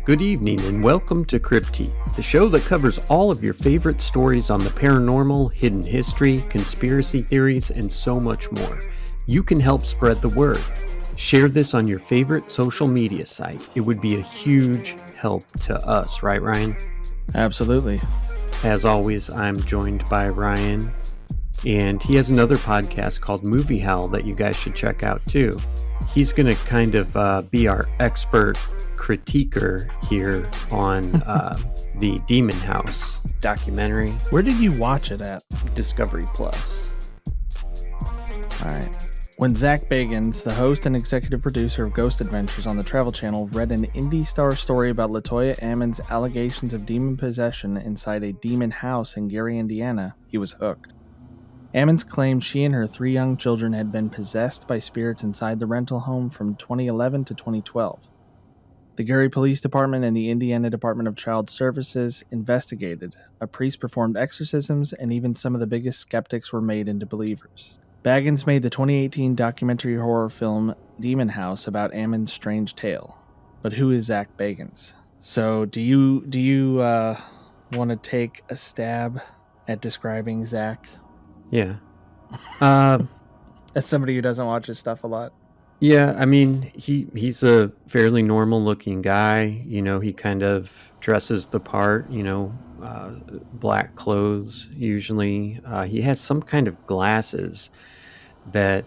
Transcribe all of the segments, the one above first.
Good evening and welcome to Cryptique, the show that covers all of your favorite stories on the paranormal, hidden history, conspiracy theories, and so much more. You can help spread the word. Share this on your favorite social media site. It would be a huge help to us, right, Ryan? Absolutely. As always, I'm joined by Ryan, and he has another podcast called Movie Howl that you guys should check out too. He's going to kind of be our expert critiquer here on the Demon House documentary. Where did you watch it at? Discovery Plus. All right. When Zach Bagans, the host and executive producer of Ghost Adventures on the Travel Channel, read an Indie Star story about Latoya Ammon's allegations of demon possession inside a demon house in Gary, Indiana, he was hooked. Ammons claimed she and her 3 young children had been possessed by spirits inside the rental home from 2011 to 2012. The Gary Police Department and the Indiana Department of Child Services investigated. A priest performed exorcisms, and even some of the biggest skeptics were made into believers. Baggins made the 2018 documentary horror film Demon House about Ammon's strange tale. But who is Zach Bagans? So, do you want to take a stab at describing Zach? Yeah. As somebody who doesn't watch his stuff a lot. Yeah, I mean, he's a fairly normal looking guy. You know, he kind of dresses the part, black clothes usually. He has some kind of glasses that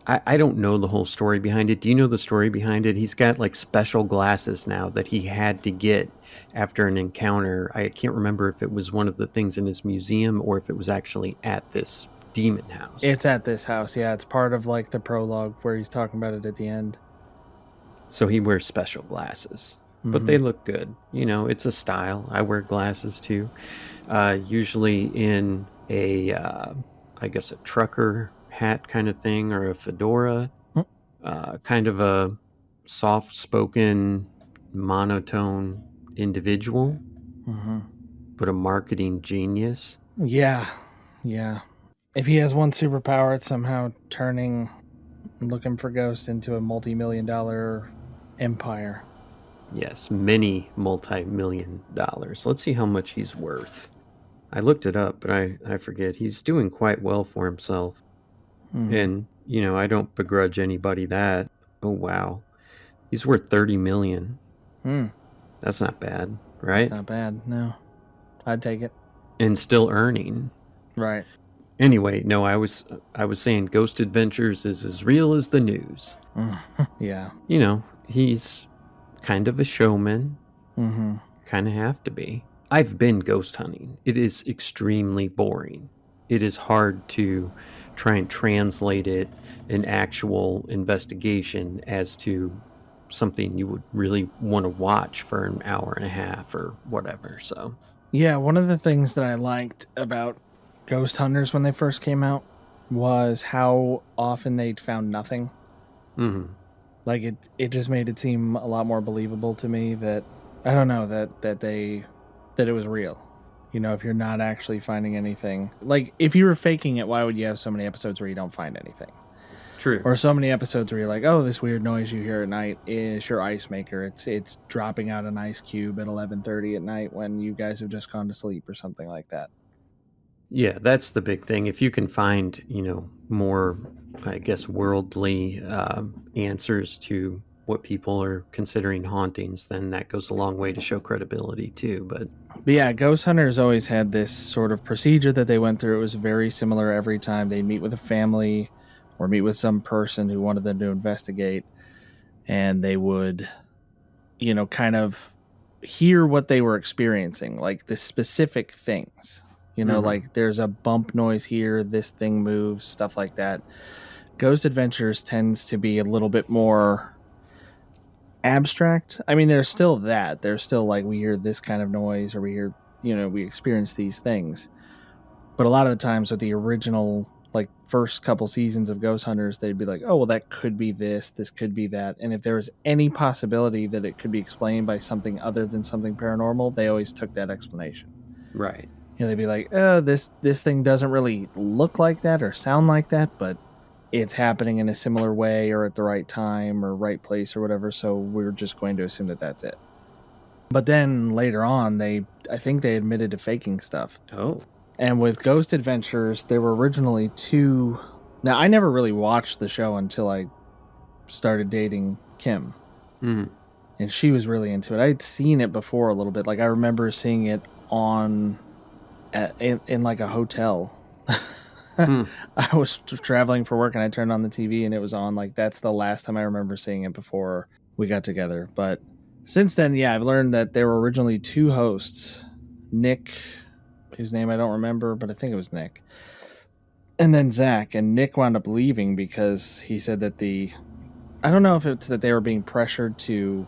I don't know the whole story behind it. Do you know the story behind it? He's got like special glasses now that he had to get after an encounter. I can't remember if it was one of the things in his museum or if it was actually at this demon house. It's at this house, yeah. It's part of like the prologue where he's talking about it at the end. So he wears special glasses, but they look good. You know, it's a style. I wear glasses too. Usually in a, I guess a trucker hat kind of thing or a fedora. Kind of a soft-spoken, monotone individual, but a marketing genius. Yeah. If he has one superpower, it's somehow looking for ghosts into a multi-million-dollar empire. Yes, many multi-million dollars. Let's see how much he's worth. I looked it up, but I forget. He's doing quite well for himself. And, I don't begrudge anybody that. Oh, wow. He's worth $30 million. That's not bad, right? That's not bad, no. I'd take it. And still earning. Right. Anyway, no, I was saying Ghost Adventures is as real as the news. Yeah. He's kind of a showman. Kind of have to be. I've been ghost hunting. It is extremely boring. It is hard to try and translate it an actual investigation as to something you would really want to watch for an hour and a half or whatever. So yeah, one of the things that I liked about Ghost Hunters when they first came out was how often they'd found nothing. Like it just made it seem a lot more believable to me that I don't know that it was real. If you're not actually finding anything, like if you were faking it, why would you have so many episodes where you don't find anything? True. Or so many episodes where you're like, oh, this weird noise you hear at night is your ice maker. It's dropping out an ice cube at 11:30 at night when you guys have just gone to sleep or something like that. Yeah, that's the big thing. If you can find, more, I guess, worldly answers to what people are considering hauntings, then that goes a long way to show credibility too. But yeah, Ghost Hunters always had this sort of procedure that they went through. It was very similar every time. They'd meet with a family or meet with some person who wanted them to investigate, and they would, kind of hear what they were experiencing, like the specific things. Like there's a bump noise here, this thing moves, stuff like that. Ghost Adventures tends to be a little bit more abstract. I mean, there's still that. There's still like we hear this kind of noise or we hear, we experience these things. But a lot of the times with the original, like first couple seasons of Ghost Hunters, they'd be like, oh, well, that could be this could be that. And if there was any possibility that it could be explained by something other than something paranormal, they always took that explanation. Right. They'd be like, oh, this thing doesn't really look like that or sound like that, but it's happening in a similar way or at the right time or right place or whatever. So we're just going to assume that that's it. But then later on, I think they admitted to faking stuff. Oh. And with Ghost Adventures, there were originally 2. Now, I never really watched the show until I started dating Kim. Mm-hmm. And she was really into it. I'd seen it before a little bit. Like, I remember seeing it in like a hotel. I was traveling for work and I turned on the TV and it was on. Like, that's the last time I remember seeing it before we got together. But since then, yeah, I've learned that there were originally 2 hosts. Nick, whose name I don't remember, but I think it was Nick. And then Zach. And Nick wound up leaving because he said that I don't know if it's that they were being pressured to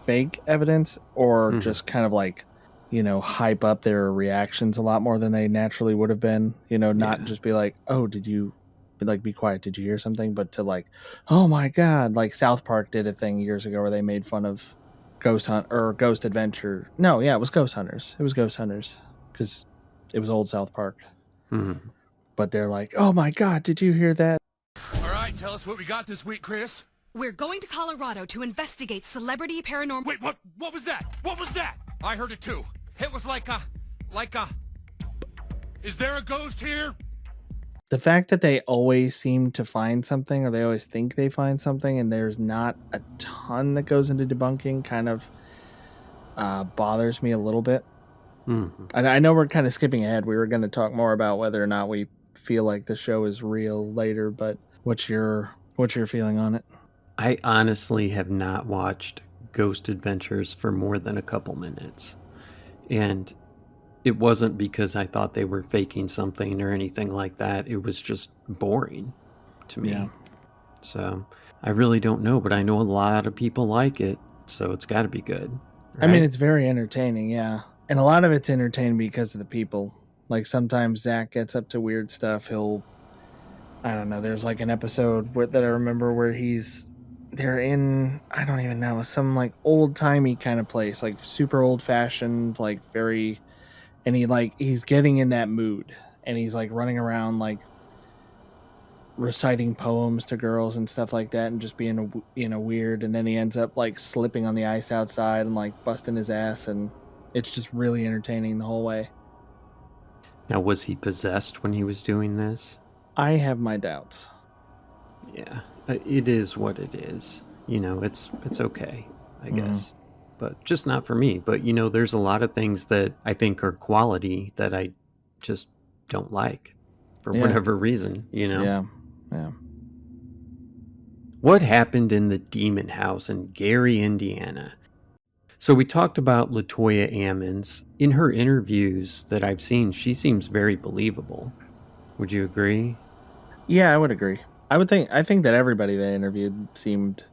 fake evidence or just kind of like, hype up their reactions a lot more than they naturally would have been, not just be like, oh, did you, like, be quiet, did you hear something, but to like, oh my god, like South Park did a thing years ago where they made fun of Ghost Adventure. No, yeah, it was Ghost Hunters because it was old South Park. But they're like, oh my god, did you hear that? All right, tell us what we got this week, Chris. We're going to Colorado to investigate celebrity paranormal... Wait, what was that? What was that? I heard it too. It was like a... Is there a ghost here? The fact that they always seem to find something, or they always think they find something, and there's not a ton that goes into debunking kind of bothers me a little bit. I know we're kind of skipping ahead. We were going to talk more about whether or not we feel like the show is real later, but what's your feeling on it? I honestly have not watched Ghost Adventures for more than a couple minutes. And it wasn't because I thought they were faking something or anything like that. It was just boring to me. Yeah. So I really don't know, but I know a lot of people like it. So it's got to be good. Right? I mean, it's very entertaining, yeah. And a lot of it's entertaining because of the people. Like, sometimes Zach gets up to weird stuff. I don't know, there's like an episode that I remember where they're in, I don't even know, some like old-timey kind of place, like super old-fashioned, like very, and he's getting in that mood, and he's like running around like reciting poems to girls and stuff like that, and just being weird, and then he ends up like slipping on the ice outside and like busting his ass, and it's just really entertaining the whole way. Now, was he possessed when he was doing this? I have my doubts. Yeah, it is what it is. It's okay, I guess. But just not for me. But, there's a lot of things that I think are quality that I just don't like for whatever reason, Yeah. What happened in the Demon House in Gary, Indiana? So we talked about LaToya Ammons. In her interviews that I've seen, she seems very believable. Would you agree? Yeah, I would agree. I think that everybody they interviewed seemed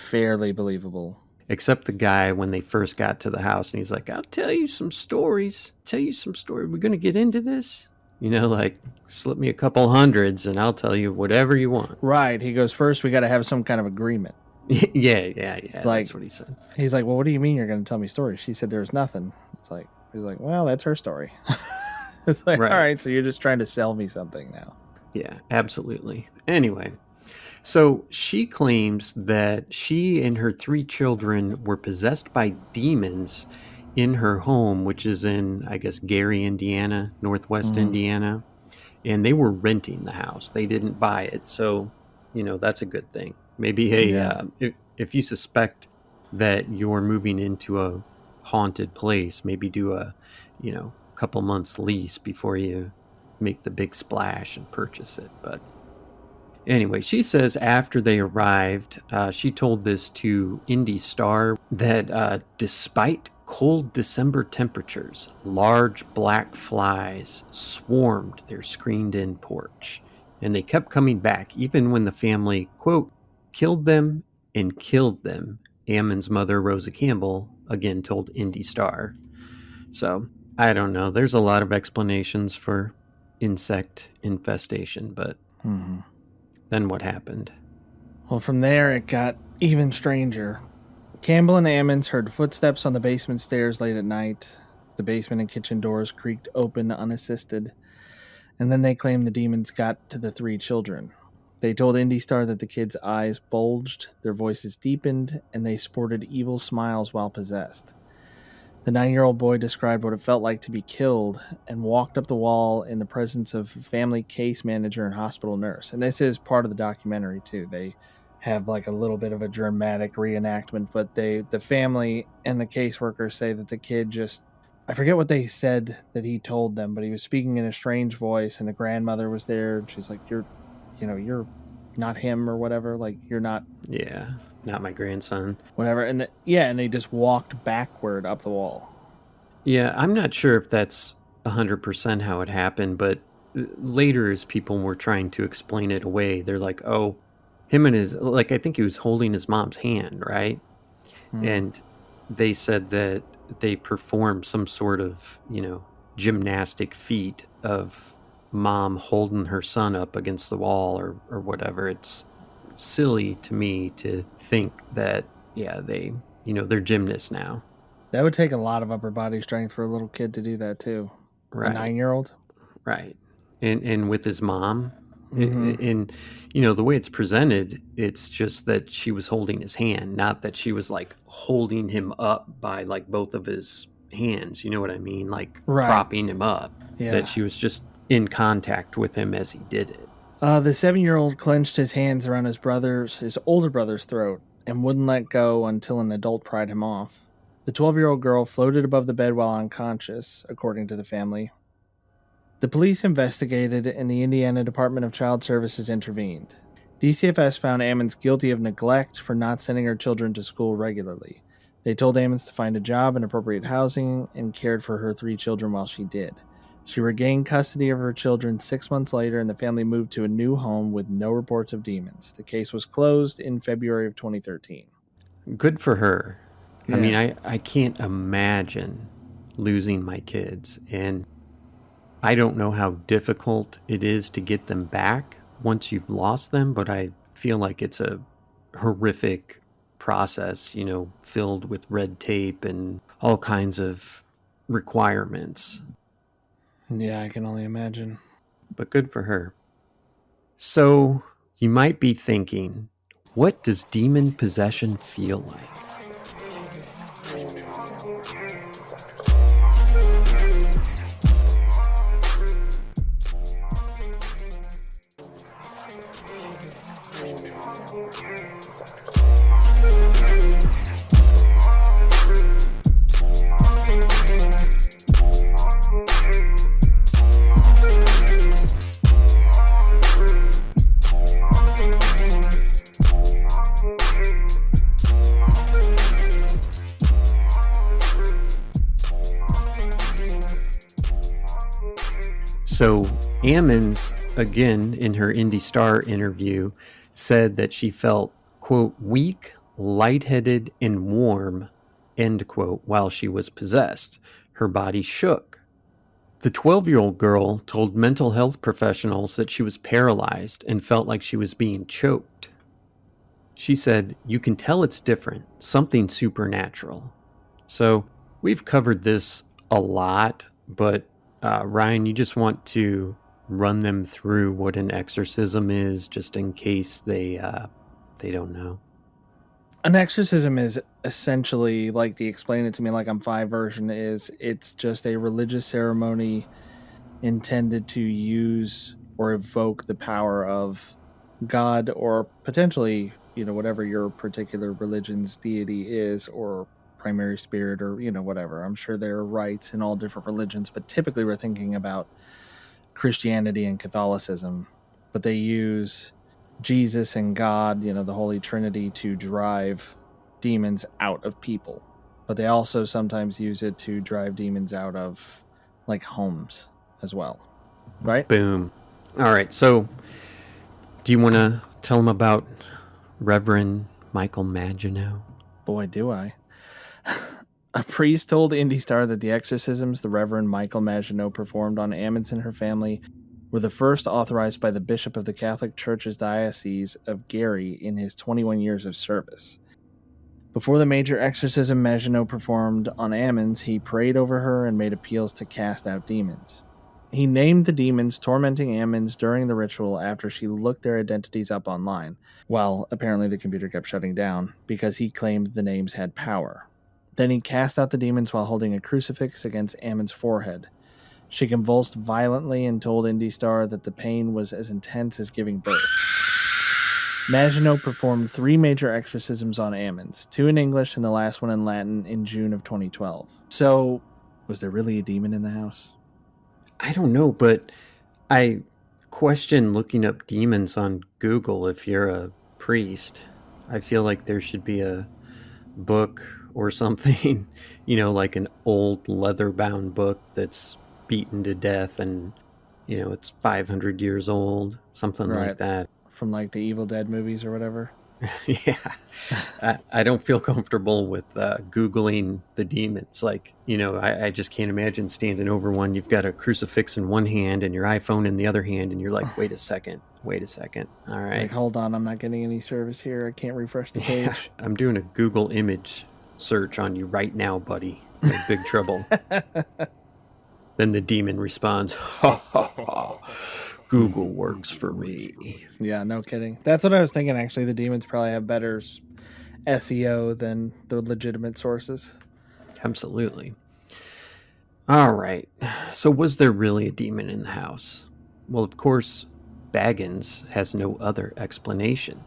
fairly believable. Except the guy when they first got to the house, and he's like, I'll tell you some stories. We're going to get into this. Like, slip me a couple hundreds and I'll tell you whatever you want. Right. He goes, first we got to have some kind of agreement. Yeah. It's like, that's what he said. He's like, well, what do you mean you're going to tell me stories? She said there was nothing. He's like, well, that's her story. It's like, right. All right, so you're just trying to sell me something now. Yeah, absolutely. Anyway, so she claims that she and her 3 children were possessed by demons in her home, which is in, I guess, Gary, Indiana, Northwest Indiana. And they were renting the house. They didn't buy it. So, that's a good thing. Maybe if you suspect that you're moving into a haunted place, maybe do a, couple months lease before you make the big splash and purchase it. But anyway, she says after they arrived, she told this to Indy Star that despite cold December temperatures, large black flies swarmed their screened-in porch, and they kept coming back even when the family, quote, killed them and killed them. Ammon's mother, Rosa Campbell, again told Indy Star. So, I don't know. There's a lot of explanations for insect infestation, but then what happened? Well, from there, it got even stranger. Campbell and Ammons heard footsteps on the basement stairs late at night. The basement and kitchen doors creaked open unassisted. And then they claimed the demons got to the 3 children. They told Indy Star that the kids' eyes bulged, their voices deepened, and they sported evil smiles while possessed. The 9-year-old boy described what it felt like to be killed and walked up the wall in the presence of family case manager and hospital nurse. And this is part of the documentary, too. They have like a little bit of a dramatic reenactment, but the family and the caseworkers say that the kid just, I forget what they said that he told them, but he was speaking in a strange voice, and the grandmother was there, and she's like, you're not him or whatever, like you're not. Yeah, not my grandson. Whatever. And and they just walked backward up the wall. Yeah, I'm not sure if that's 100% how it happened, but later as people were trying to explain it away, they're like, oh, him and his, like, I think he was holding his mom's hand, right? And they said that they performed some sort of, gymnastic feat of mom holding her son up against the wall or whatever. It's silly to me to think that, they're gymnasts now. That would take a lot of upper body strength for a little kid to do that too. Right. A 9-year-old. Right. And with his mom, and the way it's presented, it's just that she was holding his hand, not that she was like holding him up by like both of his hands. You know what I mean? Like propping him up. Yeah. That she was just in contact with him as he did it. The 7-year-old clenched his hands around his older brother's throat and wouldn't let go until an adult pried him off. The 12-year-old girl floated above the bed while unconscious, according to the family. The police investigated, and the Indiana Department of Child Services intervened. DCFS found Ammons guilty of neglect for not sending her children to school regularly. They told Ammons to find a job and appropriate housing and cared for her 3 children while she did. She regained custody of her children 6 months later, and the family moved to a new home with no reports of demons. The case was closed in February of 2013. Good for her. Yeah. I mean, I can't imagine losing my kids, and I don't know how difficult it is to get them back once you've lost them, but I feel like it's a horrific process, filled with red tape and all kinds of requirements. Yeah, I can only imagine. But good for her. So, you might be thinking, what does demon possession feel like? So Ammons, again, in her Indy Star interview, said that she felt, quote, weak, lightheaded, and warm, end quote, while she was possessed. Her body shook. The 12-year-old girl told mental health professionals that she was paralyzed and felt like she was being choked. She said, you can tell it's different, something supernatural. So we've covered this a lot, but Ryan, you just want to run them through what an exorcism is, just in case they don't know. An exorcism is essentially, like the Explain It to Me Like I'm 5 version is, it's just a religious ceremony intended to use or evoke the power of God, or potentially, whatever your particular religion's deity is, or primary spirit, or whatever. I'm sure there are rites in all different religions, but typically we're thinking about Christianity and Catholicism, but they use Jesus and God, the Holy Trinity, to drive demons out of people. But they also sometimes use it to drive demons out of like homes as well, right? Boom. All right, so do you want to tell them about Reverend Michael Maginot? Boy, do I. A priest told Indy Star that the exorcisms the Reverend Michael Maginot performed on Ammons and her family were the first authorized by the Bishop of the Catholic Church's Diocese of Gary in his 21 years of service. Before the major exorcism Maginot performed on Ammons, he prayed over her and made appeals to cast out demons. He named the demons tormenting Ammons during the ritual after she looked their identities up online. Well, apparently the computer kept shutting down because he claimed the names had power. Then he cast out the demons while holding a crucifix against Ammon's forehead. She convulsed violently and told Indy Star that the pain was as intense as giving birth. Maginot performed 3 major exorcisms on Ammons, 2 in English and the last one in Latin in June of 2012. So, was there really a demon in the house? I don't know, but I question looking up demons on Google if you're a priest. I feel like there should be a book or something, like an old leather-bound book that's beaten to death and, it's 500 years old, something like that. From like the Evil Dead movies or whatever. Yeah. I don't feel comfortable with Googling the demons. Like, I just can't imagine standing over one. You've got a crucifix in one hand and your iPhone in the other hand. And you're like, wait a second. All right. Like, hold on. I'm not getting any service here. I can't refresh the page. Yeah, I'm doing a Google image search on you right now, buddy. You're in big trouble. Then the demon responds, ha ha ha. Google works for me. Yeah, no kidding. That's what I was thinking, actually. The demons probably have better SEO than the legitimate sources. Absolutely. All right. So was there really a demon in the house? Well, of course, Baggins has no other explanation.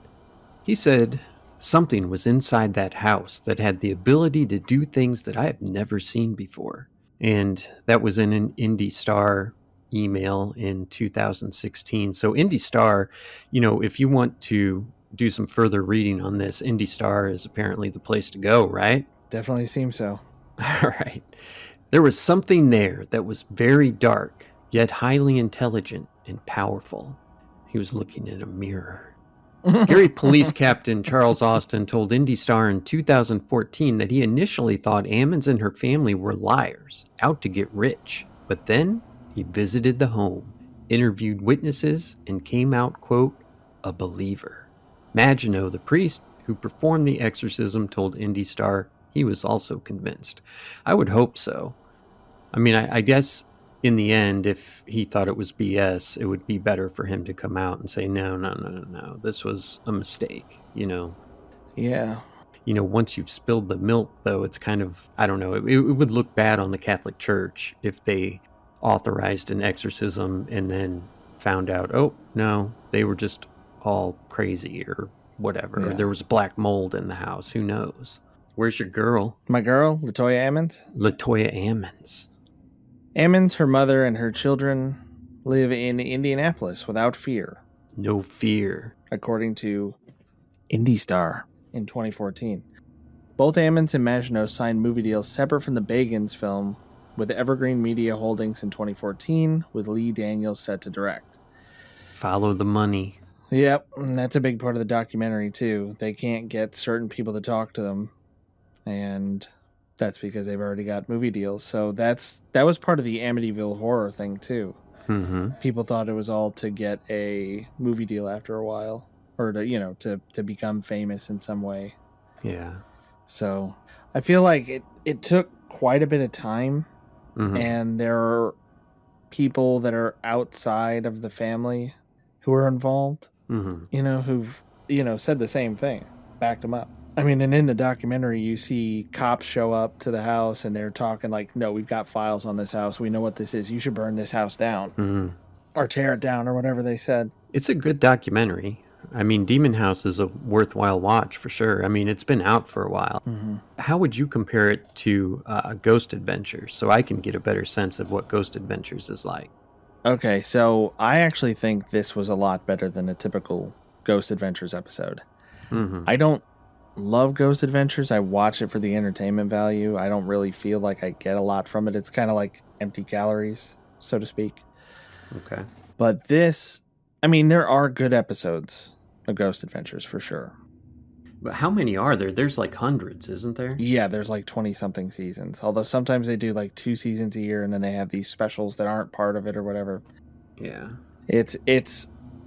He said something was inside that house that had the ability to do things that I have never seen before. And that was in an Indy Star email in 2016. So Indy Star, if you want to do some further reading on this, Indy Star is apparently the place to go, right? Definitely seems so. All right. There was something there that was very dark, yet highly intelligent and powerful. He was looking in a mirror. Gary Police Captain Charles Austin told Indy Star in 2014 that he initially thought Ammons and her family were liars, out to get rich. But then he visited the home, interviewed witnesses, and came out, quote, a believer. Maginot, the priest who performed the exorcism, told Indy Star he was also convinced. I would hope so. I mean, I guess in the end, if he thought it was BS, it would be better for him to come out and say, no, this was a mistake, Yeah. Once you've spilled the milk, though, it's kind of, I don't know, it would look bad on the Catholic Church if they authorized an exorcism and then found out, oh, no, they were just all crazy or whatever. Yeah. Or there was black mold in the house. Who knows? Where's your girl? My girl, Latoya Ammons? Latoya Ammons. Ammons, her mother, and her children live in Indianapolis without fear. No fear. According to Indy Star in 2014. Both Ammons and Maginot signed movie deals separate from the Bagans film with Evergreen Media Holdings in 2014, with Lee Daniels set to direct. Follow the money. Yep, and that's a big part of the documentary, too. They can't get certain people to talk to them, and that's because they've already got movie deals. So that was part of the Amityville horror thing, too. Mm-hmm. People thought it was all to get a movie deal after a while, or to become famous in some way. Yeah. So I feel like it took quite a bit of time. Mm-hmm. And there are people that are outside of the family who are involved, mm-hmm. Who've, said the same thing, backed them up. I mean, and in the documentary, you see cops show up to the house and they're talking like, no, we've got files on this house. We know what this is. You should burn this house down or tear it down or whatever they said. It's a good documentary. I mean, Demon House is a worthwhile watch for sure. I mean, it's been out for a while. Mm-hmm. How would you compare it to Ghost Adventures so I can get a better sense of what Ghost Adventures is like? Okay, so I actually think this was a lot better than a typical Ghost Adventures episode. Mm-hmm. I don't love Ghost Adventures. I watch it for the entertainment value. I don't really feel like I get a lot from it. It's kind of like empty calories, so to speak. Okay. But this, I mean, there are good episodes of Ghost Adventures for sure. But how many are there? There's like hundreds, isn't there? Yeah, there's like 20-something seasons. Although sometimes they do like 2 seasons a year and then they have these specials that aren't part of it or whatever. Yeah. It's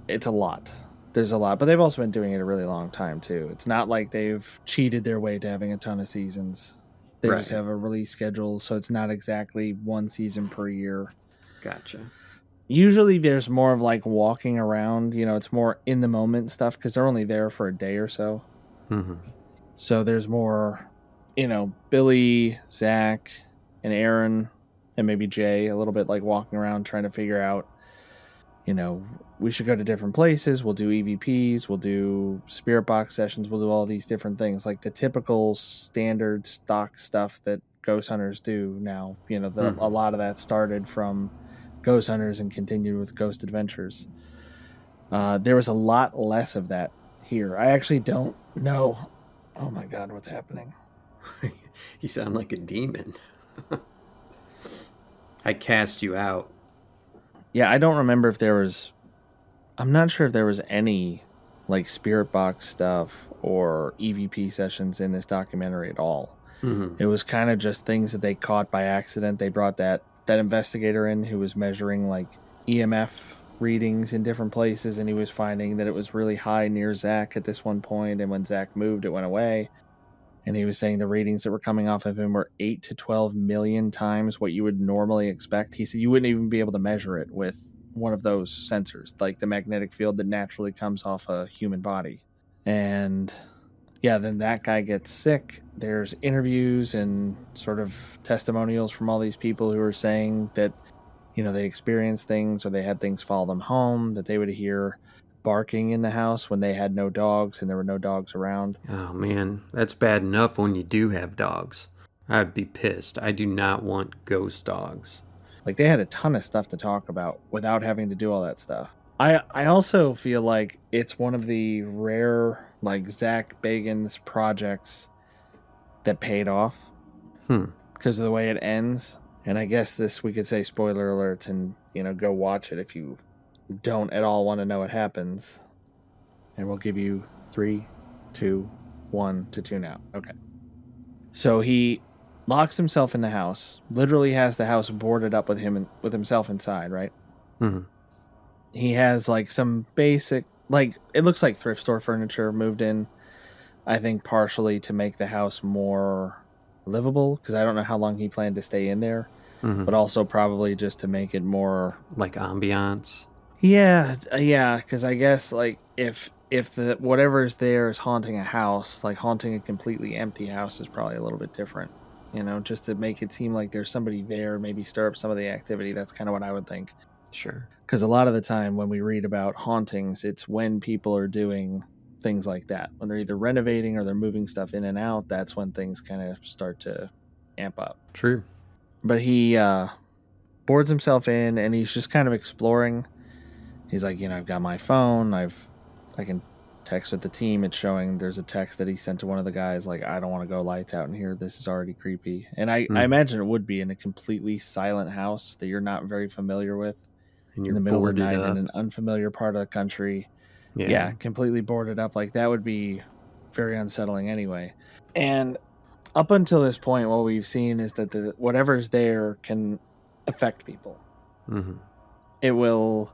a lot. There's a lot. But they've also been doing it a really long time, too. It's not like they've cheated their way to having a ton of seasons. They just have a release schedule, so it's not exactly 1 season per year. Gotcha. Usually there's more of like walking around, it's more in the moment stuff because they're only there for a day or so. Mm-hmm. So there's more, Billy, Zach, and Aaron, and maybe Jay, a little bit like walking around trying to figure out, we should go to different places. We'll do EVPs, we'll do spirit box sessions, we'll do all these different things, like the typical standard stock stuff that ghost hunters do now. A lot of that started from ghost hunters and continued with ghost adventures. There was a lot less of that here. I actually don't know. Oh my God, what's happening? You sound like a demon. I cast you out. Yeah, I don't remember if there was... I'm not sure if there was any like spirit box stuff or EVP sessions in this documentary at all. Mm-hmm. It was kind of just things that they caught by accident. They brought that investigator in who was measuring like EMF readings in different places, and he was finding that it was really high near Zach at this one point, and when Zach moved, it went away. And he was saying the readings that were coming off of him were 8 to 12 million times what you would normally expect. He said you wouldn't even be able to measure it with one of those sensors, like the magnetic field that naturally comes off a human body. And yeah, then that guy gets sick. There's interviews and sort of testimonials from all these people who are saying that, they experienced things or they had things follow them home, that they would hear barking in the house when they had no dogs and there were no dogs around. Oh man, that's bad enough when you do have dogs. I'd be pissed. I do not want ghost dogs. Like, they had a ton of stuff to talk about without having to do all that stuff. I also feel like it's one of the rare, like, Zach Bagans projects that paid off. Because of the way it ends. And I guess we could say spoiler alert and, go watch it if you don't at all want to know what happens. And we'll give you 3, 2, 1 to tune out. Okay. So he locks himself in the house, literally has the house boarded up with himself inside, right? Mm-hmm. He has like some basic, like, it looks like thrift store furniture moved in, I think partially to make the house more livable, because I don't know how long he planned to stay in there, but also probably just to make it more like ambiance. Yeah, because I guess like if the whatever's there is haunting a house, like haunting a completely empty house is probably a little bit different, just to make it seem like there's somebody there, maybe stir up some of the activity. That's kind of what I would think. Sure. Because a lot of the time when we read about hauntings, it's when people are doing things like that. When they're either renovating or they're moving stuff in and out, that's when things kind of start to amp up. True. But he boards himself in and he's just kind of exploring. He's like, I've got my phone. I can text with the team. It's showing there's a text that he sent to one of the guys like, I don't want to go lights out in here. This is already creepy. And I imagine it would be in a completely silent house that you're not very familiar with. And you're in the middle of the night up in an unfamiliar part of the country. Yeah, completely boarded up. Like, that would be very unsettling anyway. And up until this point, what we've seen is that whatever's there can affect people. Mm-hmm. It will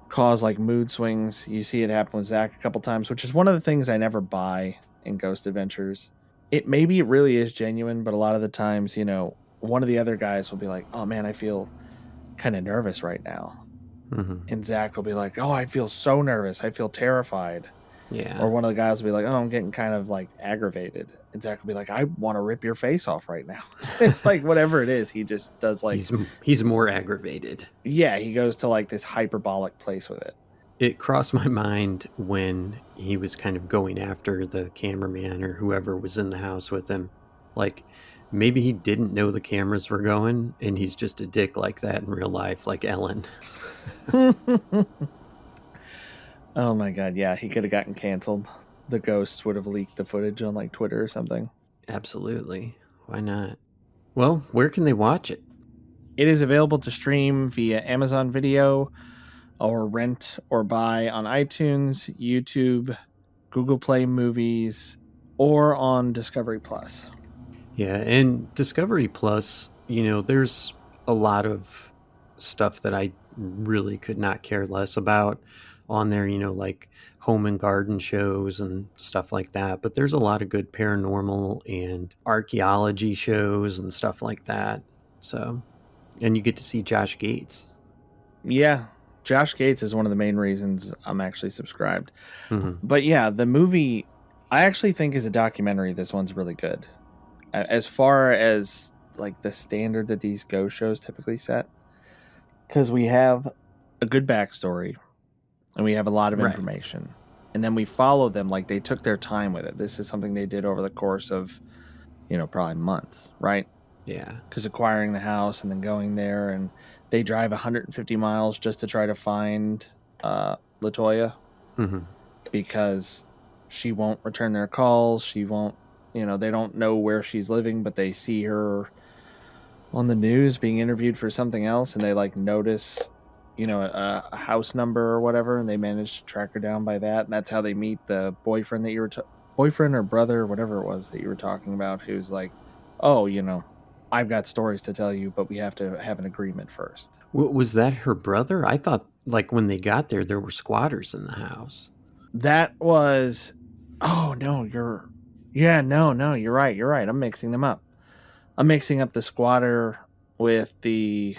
cause like mood swings. You see it happen with Zach a couple times, which is one of the things I never buy in Ghost Adventures. It really is genuine, but a lot of the times, one of the other guys will be like, oh man, I feel kind of nervous right now. And Zach will be like, oh, I feel so nervous. I feel terrified. Yeah. Or one of the guys will be like, oh, I'm getting kind of like aggravated. And Zach will be like, I want to rip your face off right now. It's like whatever it is, he just does like... He's more aggravated. Yeah, he goes to like this hyperbolic place with it. It crossed my mind when he was kind of going after the cameraman or whoever was in the house with him. Like, maybe he didn't know the cameras were going and he's just a dick like that in real life, like Ellen. Oh my god, yeah, he could have gotten canceled. The ghosts would have leaked the footage on like Twitter or something. Absolutely. Why not? Well, where can they watch it? It is available to stream via Amazon Video or rent or buy on iTunes, YouTube, Google Play Movies, or on Discovery Plus. Yeah, and Discovery Plus, there's a lot of stuff that I really could not care less about on there, like home and garden shows and stuff like that. But there's a lot of good paranormal and archaeology shows and stuff like that. So, and you get to see Josh Gates. Yeah. Josh Gates is one of the main reasons I'm actually subscribed. Mm-hmm. But yeah, the movie, I actually think as a documentary, this one's really good. As far as like the standard that these ghost shows typically set, because we have a good backstory and we have a lot of Right. information, and then we follow them like they took their time with it. This is something they did over the course of, probably months, right? Yeah. Because acquiring the house and then going there, and they drive 150 miles just to try to find Latoya Mm-hmm. because she won't return their calls. She won't, they don't know where she's living, but they see her on the news being interviewed for something else, and they like notice, a house number or whatever, and they manage to track her down by that. And that's how they meet the boyfriend that you were boyfriend or brother, whatever it was that you were talking about, who's like, oh, I've got stories to tell you, but we have to have an agreement first. Was that her brother? I thought like when they got there were squatters in the house. That was, oh no, you're right. You're right. I'm mixing them up. I'm mixing up the squatter with the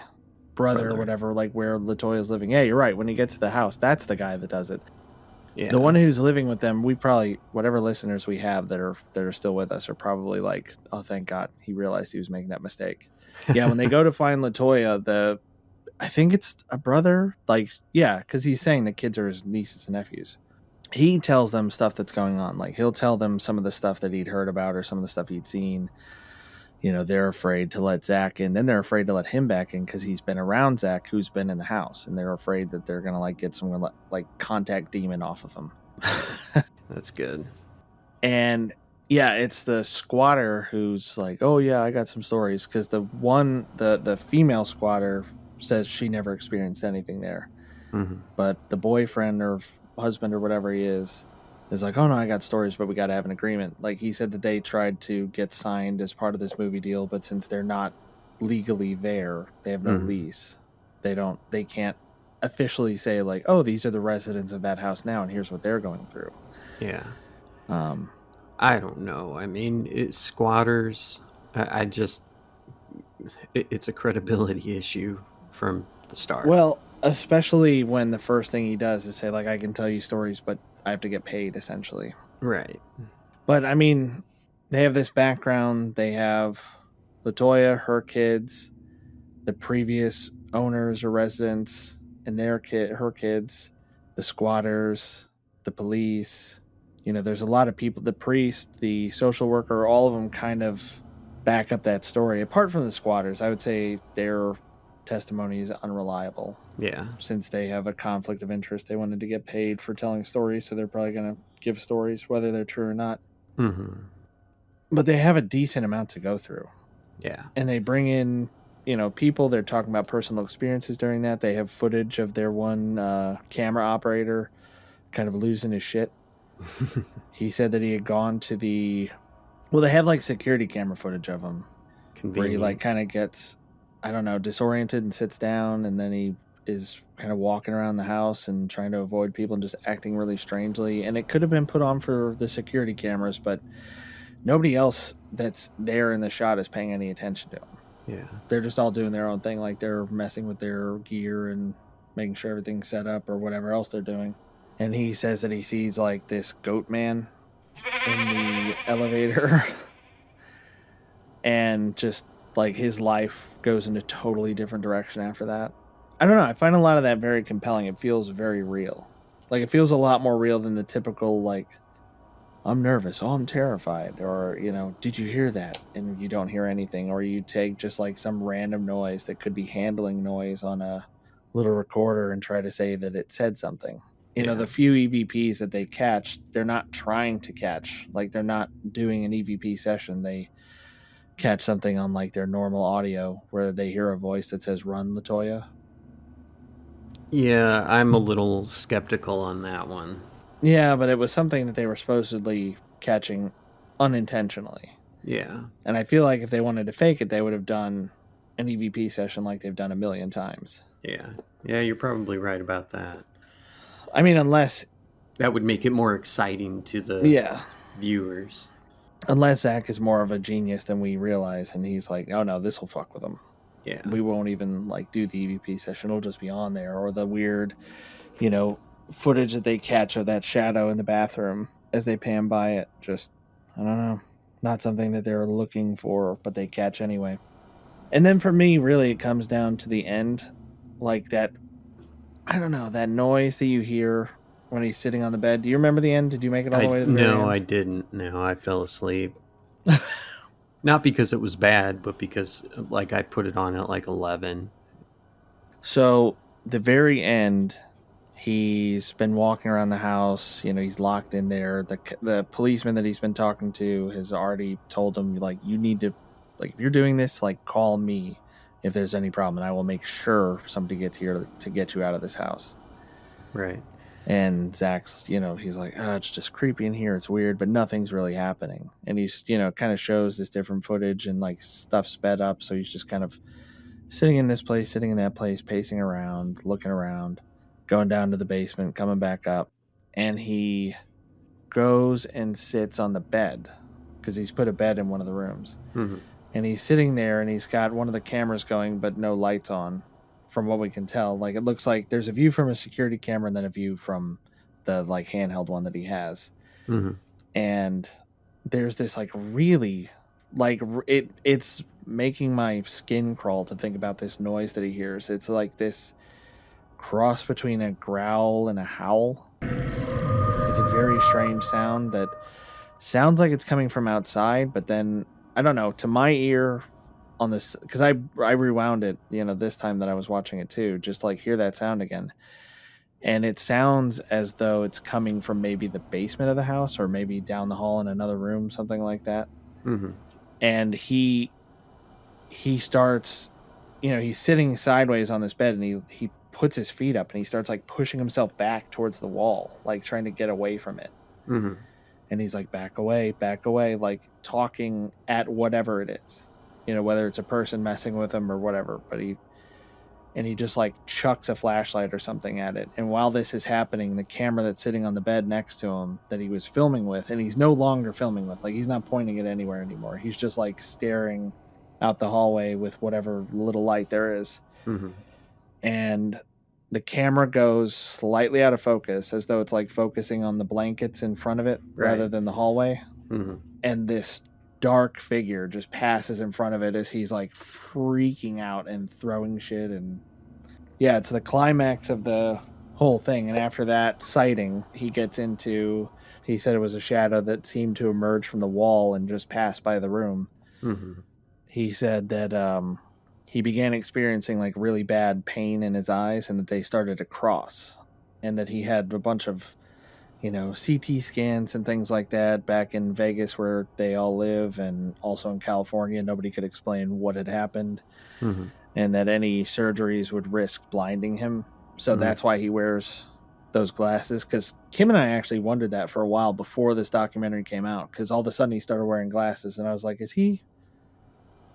brother or whatever, like where Latoya's living. Yeah, you're right. When he gets to the house, that's the guy that does it. Yeah. The one who's living with them, we probably, whatever listeners we have that are still with us are probably like, oh, thank God he realized he was making that mistake. Yeah, when they go to find Latoya, I think it's a brother, like, yeah, because he's saying the kids are his nieces and nephews. He tells them stuff that's going on. Like, he'll tell them some of the stuff that he'd heard about or some of the stuff he'd seen. They're afraid to let Zach in. Then they're afraid to let him back in because he's been around Zach, who's been in the house. And they're afraid that they're going to, like, get some, like, contact demon off of him. That's good. And, yeah, it's the squatter who's like, oh, yeah, I got some stories. Because the female squatter says she never experienced anything there. Mm-hmm. But the boyfriend or husband or whatever he is like, oh no, I got stories, but we got to have an agreement. Like, he said that they tried to get signed as part of this movie deal, but since they're not legally there, they have no lease. They can't officially say like, oh, these are the residents of that house now, and here's what they're going through. Yeah. I don't know. I mean, it's squatters. It's a credibility issue from the start. Well, especially when the first thing he does is say like, I can tell you stories, but I have to get paid, essentially. Right. But I mean, they have this background. They have Latoya, her kids, the previous owners or residents, and her kids, the squatters, the police. There's a lot of people. The priest, the social worker, all of them kind of back up that story. Apart from the squatters, I would say their testimony is unreliable. Yeah. Since they have a conflict of interest, they wanted to get paid for telling stories, so they're probably going to give stories whether they're true or not. Mm-hmm. But they have a decent amount to go through. Yeah. And they bring in, people. They're talking about personal experiences during that. They have footage of their one camera operator kind of losing his shit. He said that he had gone to they have like security camera footage of him. Convenient. Where he like kind of gets, I don't know, disoriented and sits down, and then he is kind of walking around the house and trying to avoid people and just acting really strangely. And it could have been put on for the security cameras, but nobody else that's there in the shot is paying any attention to him. Yeah. They're just all doing their own thing, like they're messing with their gear and making sure everything's set up or whatever else they're doing. And he says that he sees like this goat man in the elevator and just like his life goes in a totally different direction after that. I don't know. I find a lot of that very compelling. It feels very real. Like, it feels a lot more real than the typical, like, I'm nervous. Oh, I'm terrified. Or, did you hear that? And you don't hear anything. Or you take just like some random noise that could be handling noise on a little recorder and try to say that it said something. The few EVPs that they catch, they're not trying to catch. Like, they're not doing an EVP session. They catch something on like their normal audio where they hear a voice that says, "Run, Latoya." Yeah, I'm a little skeptical on that one. Yeah, but it was something that they were supposedly catching unintentionally. Yeah. And I feel like if they wanted to fake it, they would have done an EVP session like they've done a million times. Yeah. Yeah, you're probably right about that. I mean, unless... That would make it more exciting to the viewers. Unless Zach is more of a genius than we realize, and he's like, oh no, this will fuck with them. Yeah. We won't even like do the EVP session. It'll just be on there, or the weird, footage that they catch of that shadow in the bathroom as they pan by it. Just, I don't know, not something that they're looking for, but they catch anyway. And then for me, really, it comes down to the end, like that, I don't know, that noise that you hear when he's sitting on the bed. Do you remember the end? Did you make it all the way to the very end? No, I didn't. No, I fell asleep. Not because it was bad, but because like I put it on at like 11. So the very end, he's been walking around the house. He's locked in there. The policeman that he's been talking to has already told him, like, you need to, like, if you're doing this, like, call me if there's any problem, and I will make sure somebody gets here to get you out of this house. Right. And Zach's, he's like, oh, it's just creepy in here. It's weird, but nothing's really happening. And he's, kind of shows this different footage and like stuff sped up. So he's just kind of sitting in this place, sitting in that place, pacing around, looking around, going down to the basement, coming back up. And he goes and sits on the bed because he's put a bed in one of the rooms. Mm-hmm. And he's sitting there and he's got one of the cameras going, but no lights on. From what we can tell, like, it looks like there's a view from a security camera and then a view from the like handheld one that he has. Mm-hmm. And there's this like really like it's making my skin crawl to think about this noise that he hears. It's like this cross between a growl and a howl. It's a very strange sound that sounds like it's coming from outside, but then I don't know, to my ear on this, because I rewound it, this time that I was watching it too, just like hear that sound again, and it sounds as though it's coming from maybe the basement of the house or maybe down the hall in another room, something like that. Mm-hmm. And he starts, he's sitting sideways on this bed, and he puts his feet up and he starts like pushing himself back towards the wall, like trying to get away from it. Mm-hmm. And he's like, back away, like talking at whatever it is. Whether it's a person messing with him or whatever, but he just like chucks a flashlight or something at it. And while this is happening, the camera that's sitting on the bed next to him that he was filming with, and he's no longer filming with, like, he's not pointing it anywhere anymore. He's just like staring out the hallway with whatever little light there is. Mm-hmm. And the camera goes slightly out of focus, as though it's like focusing on the blankets in front of it rather than the hallway. Mm-hmm. And this dark figure just passes in front of it as he's like freaking out and throwing shit. And yeah, it's the climax of the whole thing. And after that sighting, he said it was a shadow that seemed to emerge from the wall and just pass by the room. Mm-hmm. He said that he began experiencing like really bad pain in his eyes, and that they started to cross, and that he had a bunch of CT scans and things like that back in Vegas where they all live, and also in California. Nobody could explain what had happened. Mm-hmm. And that any surgeries would risk blinding him. So that's why he wears those glasses. Because Kim and I actually wondered that for a while before this documentary came out, because all of a sudden he started wearing glasses, and I was like, they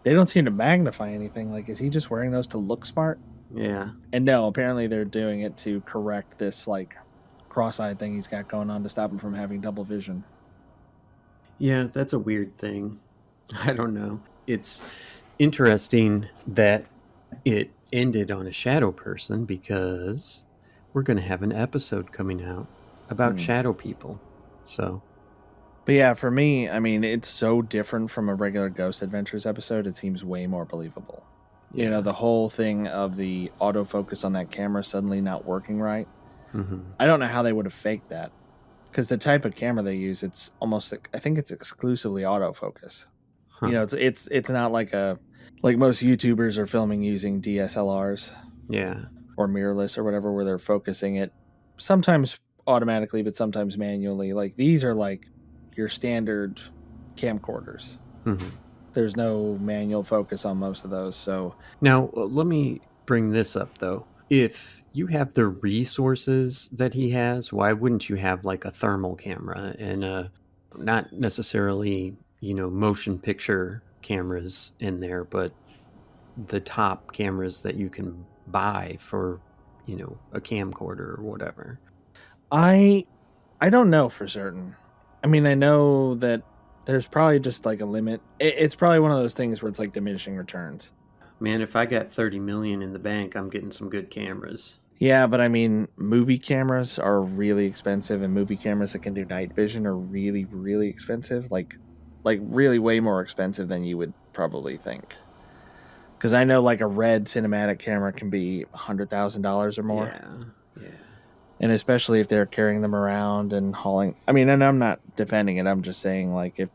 don't seem to magnify anything. Like, is he just wearing those to look smart? Yeah. And no, apparently they're doing it to correct this like cross-eyed thing he's got going on to stop him from having double vision. Yeah, that's a weird thing. I don't know. It's interesting that it ended on a shadow person, because we're going to have an episode coming out about shadow people. So, but yeah, for me, I mean, it's so different from a regular Ghost Adventures episode. It seems way more believable. yeah. The whole thing of the autofocus on that camera suddenly not working right. Mm-hmm. I don't know how they would have faked that, because the type of camera they use, it's almost, I think it's exclusively autofocus. Huh. It's not like most YouTubers are filming using DSLRs, Yeah. or mirrorless or whatever, where they're focusing it sometimes automatically, but sometimes manually. Like, these are like your standard camcorders. Mm-hmm. There's no manual focus on most of those. So Now, let me bring this up, though. If you have the resources that he has, why wouldn't you have like a thermal camera and not necessarily, motion picture cameras in there, but the top cameras that you can buy for, a camcorder or whatever? I don't know for certain. I mean, I know that there's probably just like a limit. It's probably one of those things where it's like diminishing returns. Man, if I got 30 million in the bank, I'm getting some good cameras. Yeah, but I mean, movie cameras are really expensive, and movie cameras that can do night vision are really, really expensive. Like really way more expensive than you would probably think. Because I know like a Red cinematic camera can be $100,000 or more. Yeah. And especially if they're carrying them around and hauling. I mean, and I'm not defending it. I'm just saying, like, if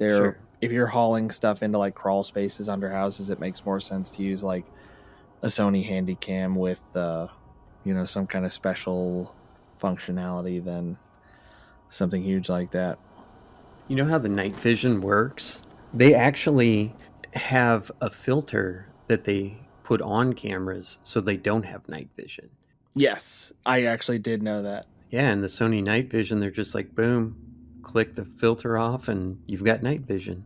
you're hauling stuff into like crawl spaces under houses, it makes more sense to use like a Sony Handycam with, some kind of special functionality than something huge like that. You know how the night vision works? They actually have a filter that they put on cameras so they don't have night vision. Yes, I actually did know that. Yeah, and the Sony night vision, they're just like, boom, click the filter off and you've got night vision.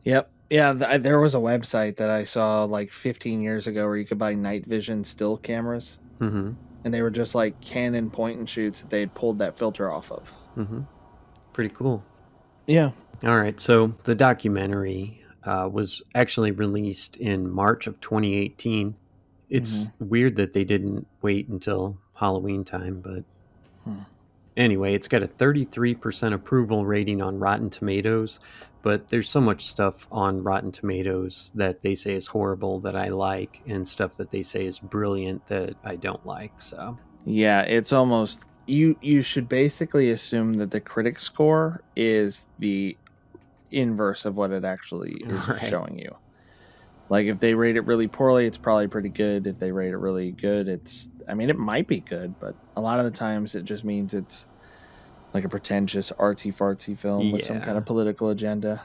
Yep. Yeah, there was a website that I saw like 15 years ago where you could buy night vision still cameras. Mm-hmm. And they were just like Canon point and shoots that they had pulled that filter off of. Mm-hmm. Pretty cool. Yeah. All right, so the documentary was actually released in March of 2018. It's weird that they didn't wait until Halloween time, but anyway, it's got a 33% approval rating on Rotten Tomatoes, but there's so much stuff on Rotten Tomatoes that they say is horrible that I like, and stuff that they say is brilliant that I don't like. So yeah, it's almost you should basically assume that the critic score is the inverse of what it actually is showing you. Like, if they rate it really poorly, it's probably pretty good. If they rate it really good, it might be good, but a lot of the times it just means it's like a pretentious artsy-fartsy film with some kind of political agenda.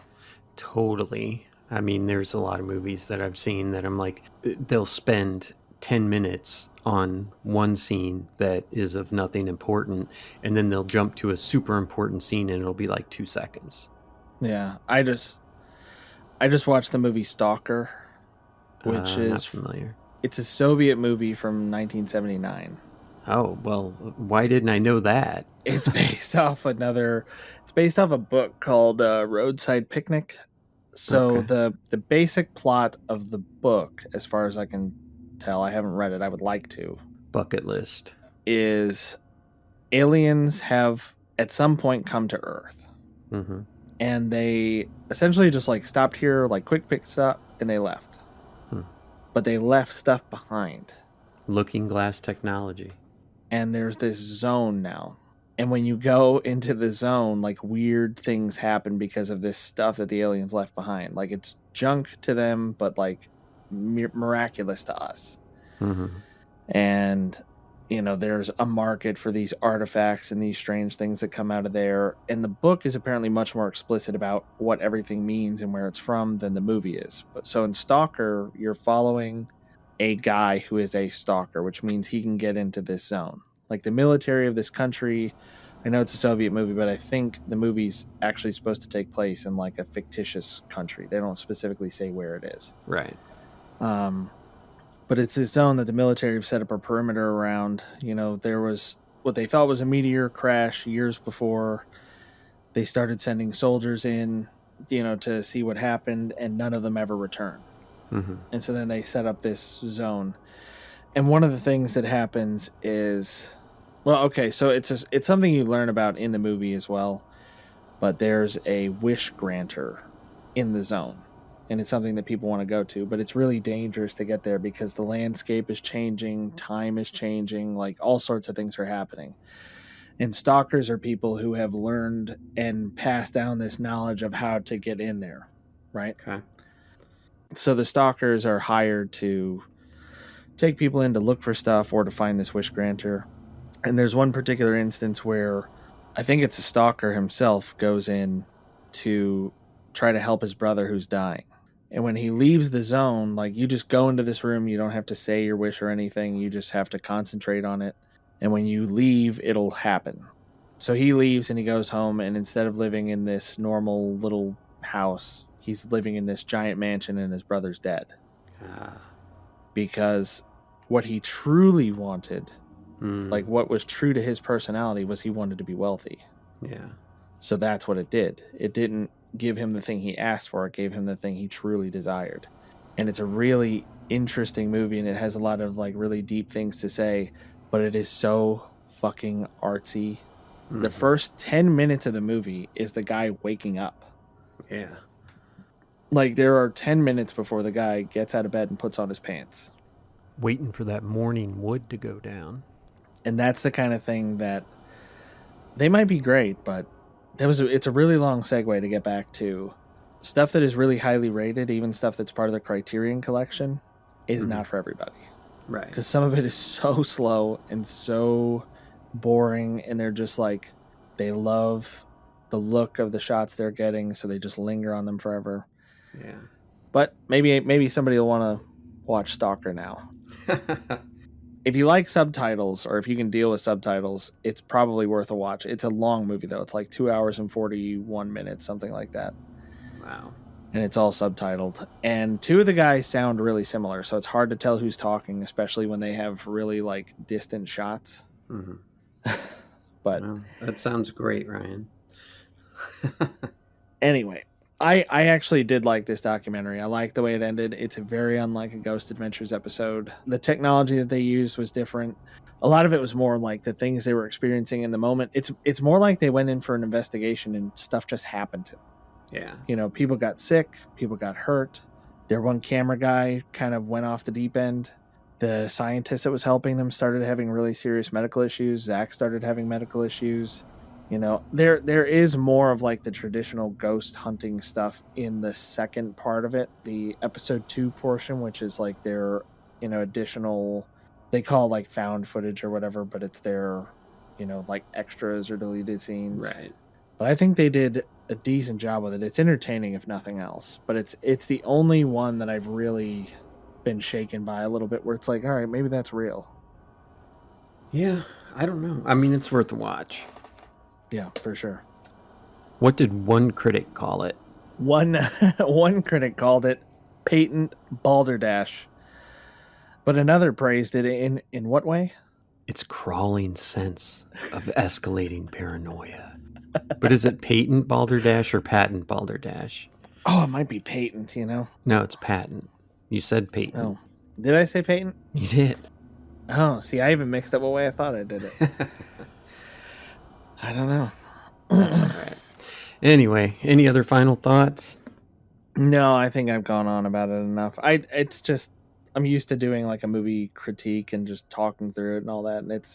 Totally. I mean, there's a lot of movies that I've seen that I'm like, they'll spend 10 minutes on one scene that is of nothing important, and then they'll jump to a super important scene and it'll be like 2 seconds. Yeah, I just watched the movie Stalker, which is not familiar. It's a Soviet movie from 1979. Oh, well, why didn't I know that? It's based off a book called Roadside Picnic. So the basic plot of the book, as far as I can tell, I haven't read it, I would like to. Bucket list. Is aliens have at some point come to Earth. Mm-hmm. And they essentially just like stopped here, like quick picked up, and they left. But they left stuff behind. Looking glass technology. And there's this zone now. And when you go into the zone, like weird things happen because of this stuff that the aliens left behind. Like, it's junk to them, but like miraculous to us. Mm-hmm. And there's a market for these artifacts and these strange things that come out of there. And the book is apparently much more explicit about what everything means and where it's from than the movie is. But so in Stalker, you're following a guy who is a stalker, which means he can get into this zone. Like, the military of this country, I know it's a Soviet movie, but I think the movie's actually supposed to take place in like a fictitious country. They don't specifically say where it is. Right. But it's this zone that the military have set up a perimeter around. There was what they thought was a meteor crash years before. They started sending soldiers in, to see what happened, and none of them ever returned. Mm-hmm. And so then they set up this zone. And one of the things that happens is, so it's something you learn about in the movie as well. But there's a wish granter in the zone. And it's something that people want to go to, but it's really dangerous to get there because the landscape is changing, time is changing, like all sorts of things are happening. And stalkers are people who have learned and passed down this knowledge of how to get in there, right? Okay. So the stalkers are hired to take people in to look for stuff or to find this wish granter. And there's one particular instance where I think it's a stalker himself goes in to try to help his brother who's dying. And when he leaves the zone, like, you just go into this room, you don't have to say your wish or anything, you just have to concentrate on it. And when you leave, it'll happen. So he leaves and he goes home, and instead of living in this normal little house, he's living in this giant mansion and his brother's dead. Because what he truly wanted, like what was true to his personality, was he wanted to be wealthy. Yeah. So that's what it did. It didn't give him the thing he asked for. It gave him the thing he truly desired. and it's a really interesting movie, and it has a lot of like really deep things to say, but it is so fucking artsy. The first 10 minutes of the movie is the guy waking up. Yeah. Like, there are 10 minutes before the guy gets out of bed and puts on his pants. Waiting for that morning wood to go down. And that's the kind of thing that they might be great, but it's a really long segue to get back to stuff that is really highly rated, even stuff that's part of the Criterion collection, is not for everybody. Right. Because some of it is so slow and so boring, and they're just like, they love the look of the shots they're getting, so they just linger on them forever. Yeah. But maybe somebody will want to watch Stalker now. If you like subtitles, or if you can deal with subtitles, it's probably worth a watch. It's a long movie, though. It's like 2 hours and 41 minutes, something like that. Wow. And it's all subtitled. And two of the guys sound really similar, so it's hard to tell who's talking, especially when they have really like distant shots. But well, that sounds great, Ryan. Anyway, I actually did like this documentary. I like the way it ended. It's very unlike a Ghost Adventures episode. The technology that they used was different. A lot of it was more like the things they were experiencing in the moment. It's more like they went in for an investigation and stuff just happened to them. Yeah. You know, people got sick, people got hurt. Their one camera guy kind of went off the deep end. The scientist that was helping them started having really serious medical issues. Zach started having medical issues. You know, there is more of like the traditional ghost hunting stuff in the second part of it, the episode 2 portion, which is like their, you know, additional, they call it like found footage or whatever, but it's their, you know, like extras or deleted scenes. Right. But I think they did a decent job with it. It's entertaining if nothing else, but it's the only one that I've really been shaken by a little bit, where it's like, all right, maybe that's real. Yeah, I don't know. I mean, it's worth a watch. Yeah, for sure. What did one critic call it? One critic called it patent balderdash, but another praised it in what way? Its crawling sense of escalating paranoia. But is it patent balderdash or patent balderdash? Oh, it might be patent, you know? No, it's patent. You said patent. Oh, did I say patent? You did. Oh, see, I even mixed up what way I thought I did it. I don't know. That's all right. Anyway, any other final thoughts? No, I think I've gone on about it enough. It's just, I'm used to doing like a movie critique and just talking through it and all that, and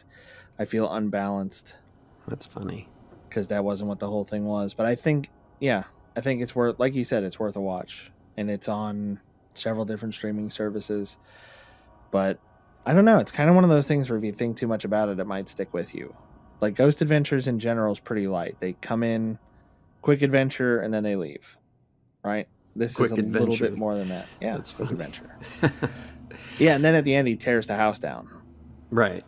I feel unbalanced. That's funny. Because that wasn't what the whole thing was. But I think it's worth, like you said, it's worth a watch. And it's on several different streaming services. But I don't know. It's kind of one of those things where if you think too much about it, it might stick with you. Like Ghost Adventures in general is pretty light. They come in, quick adventure, and then they leave. Right? This Quick is a adventure. little bit more than that. Yeah, That's quick funny. adventure. Yeah, and then at the end he tears the house down. Right.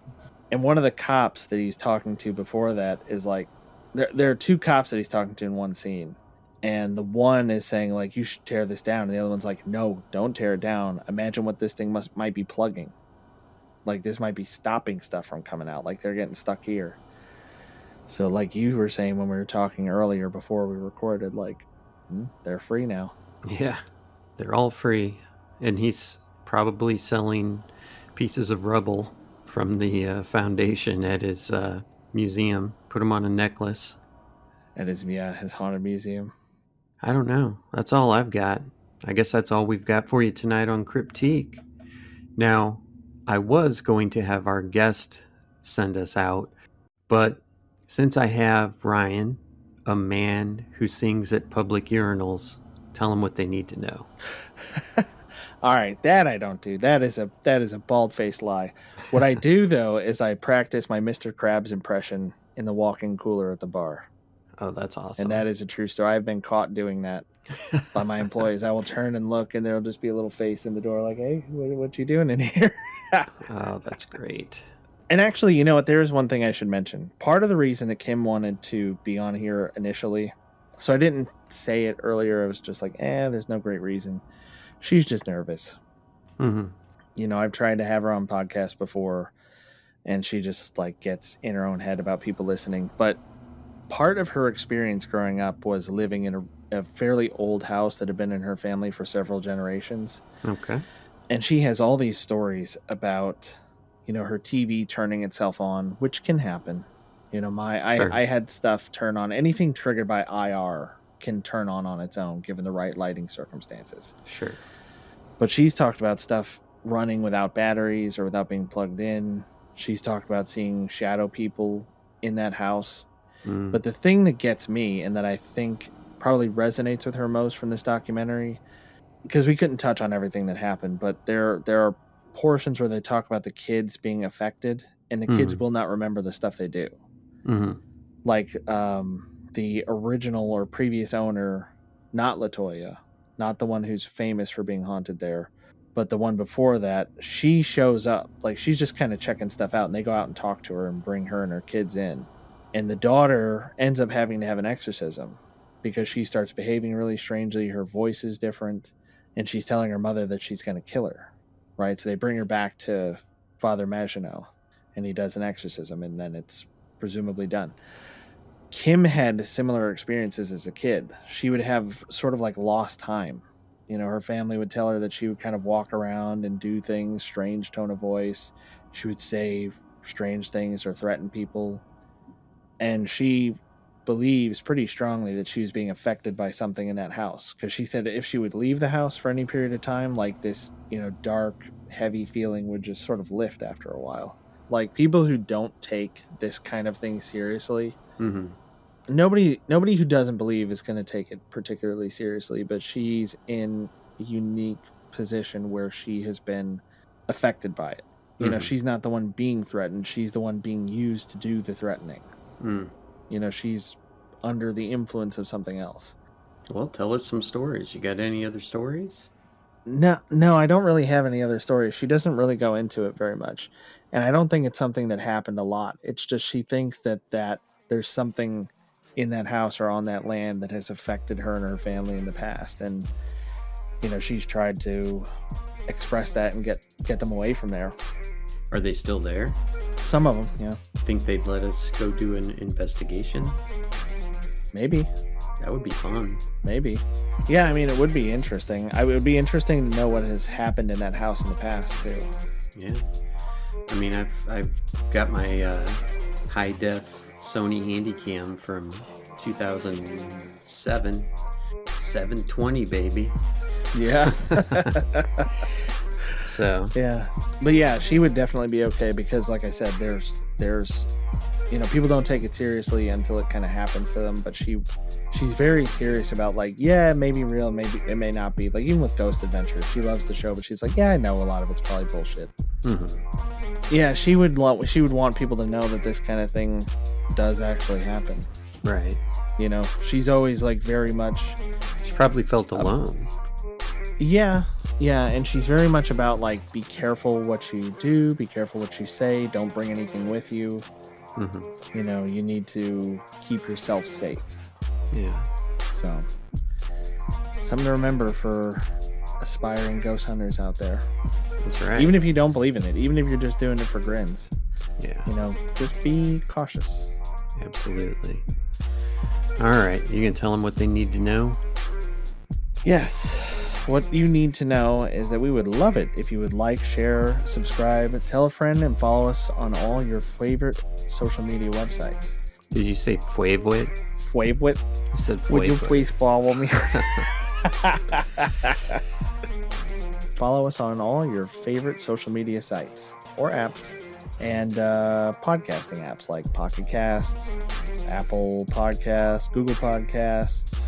And one of the cops that he's talking to before that is like, there are two cops that he's talking to in one scene. And the one is saying, like, you should tear this down. And the other one's like, no, don't tear it down. Imagine what this thing might be plugging. Like, this might be stopping stuff from coming out. Like, they're getting stuck here. So, like you were saying when we were talking earlier before we recorded, like, they're free now. Yeah. They're all free. And he's probably selling pieces of rubble from the foundation at his museum. Put them on a necklace. At his haunted museum. I don't know. That's all I've got. I guess that's all we've got for you tonight on Cryptique. Now, I was going to have our guest send us out, but since I have Ryan, a man who sings at public urinals, tell them what they need to know. All right, that I don't do. That is a bald-faced lie. What I do, though, is I practice my Mr. Krabs impression in the walk-in cooler at the bar. Oh, that's awesome. And that is a true story. I've been caught doing that by my employees. I will turn and look, and there'll just be a little face in the door like, hey, what you doing in here? Oh, that's great. And actually, you know what? There is one thing I should mention. Part of the reason that Kim wanted to be on here initially, so I didn't say it earlier. I was just like, there's no great reason. She's just nervous. Mm-hmm. You know, I've tried to have her on podcasts before, and she just like gets in her own head about people listening. But part of her experience growing up was living in a fairly old house that had been in her family for several generations. Okay. And she has all these stories about, her TV turning itself on, which can happen. Sure. I had stuff turn on. Anything triggered by IR can turn on its own, given the right lighting circumstances. Sure. But she's talked about stuff running without batteries or without being plugged in. She's talked about seeing shadow people in that house. But the thing that gets me, and that I think probably resonates with her most from this documentary, because we couldn't touch on everything that happened, but there are portions where they talk about the kids being affected, and the kids will not remember the stuff they do. Like the original or previous owner, not LaToya, not the one who's famous for being haunted there, but the one before that, she shows up. Like, she's just kind of checking stuff out, and they go out and talk to her and bring her and her kids in. And the daughter ends up having to have an exorcism because she starts behaving really strangely. Her voice is different, and she's telling her mother that she's going to kill her, right? So they bring her back to Father Maginot, and he does an exorcism, and then it's presumably done. Kim had similar experiences as a kid. She would have sort of like lost time. Her family would tell her that she would kind of walk around and do things, strange tone of voice. She would say strange things or threaten people. And she believes pretty strongly that she was being affected by something in that house. Because she said if she would leave the house for any period of time, like this, dark, heavy feeling would just sort of lift after a while. Like, people who don't take this kind of thing seriously, nobody who doesn't believe is going to take it particularly seriously, but she's in a unique position where she has been affected by it. She's not the one being threatened. She's the one being used to do the threatening. She's under the influence of something else. Well, tell us some stories. You got any other stories? No, I don't really have any other stories. She doesn't really go into it very much. And I don't think it's something that happened a lot. It's just she thinks that there's something in that house or on that land that has affected her and her family in the past. And, she's tried to express that and get them away from there. Are they still there? Some of them, yeah. Think they'd let us go do an investigation? Maybe. That would be fun. Maybe. Yeah, I mean, it would be interesting. It would be interesting to know what has happened in that house in the past, too. Yeah. I mean, I've got my high-def Sony Handycam from 2007. 720, baby. Yeah. So. Yeah. But yeah, she would definitely be okay because, like I said, there's people don't take it seriously until it kind of happens to them, but she's very serious about, like, yeah, it may be real, maybe it may not be. Like, even with Ghost Adventures, she loves the show, but she's like, yeah, I know a lot of it's probably bullshit. Yeah, she would want people to know that this kind of thing does actually happen. Right. She's always, like, very much... She probably felt alone. Yeah, and she's very much about, like, be careful what you do, be careful what you say, don't bring anything with you. You need to keep yourself safe. Yeah. So, something to remember for aspiring ghost hunters out there. That's right. Even if you don't believe in it, even if you're just doing it for grins. Yeah. Just be cautious. Absolutely. All right. You gonna tell them what they need to know? Yes. What you need to know is that we would love it if you would like, share, subscribe, tell a friend, and follow us on all your favorite social media websites. Did you say Fuevwit? Fuevwit? You said Fuevwit. Would you please follow me? Follow us on all your favorite social media sites or apps and podcasting apps like Pocket Casts, Apple Podcasts, Google Podcasts,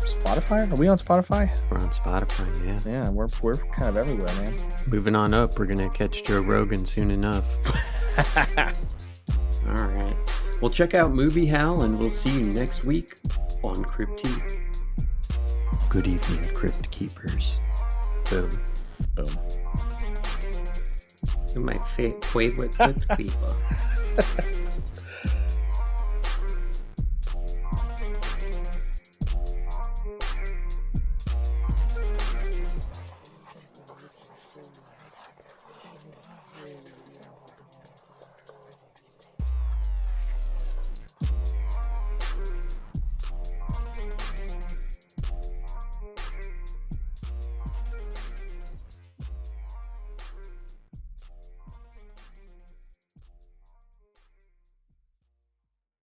Spotify? Are we on Spotify? We're on Spotify, yeah. Yeah, we're kind of everywhere, man. Moving on up, we're going to catch Joe Rogan soon enough. All right. Well, check out Movie Hal, and we'll see you next week on Cryptique. Good evening, Crypt Keepers. Boom. Boom. You're my favorite Crypt Keeper.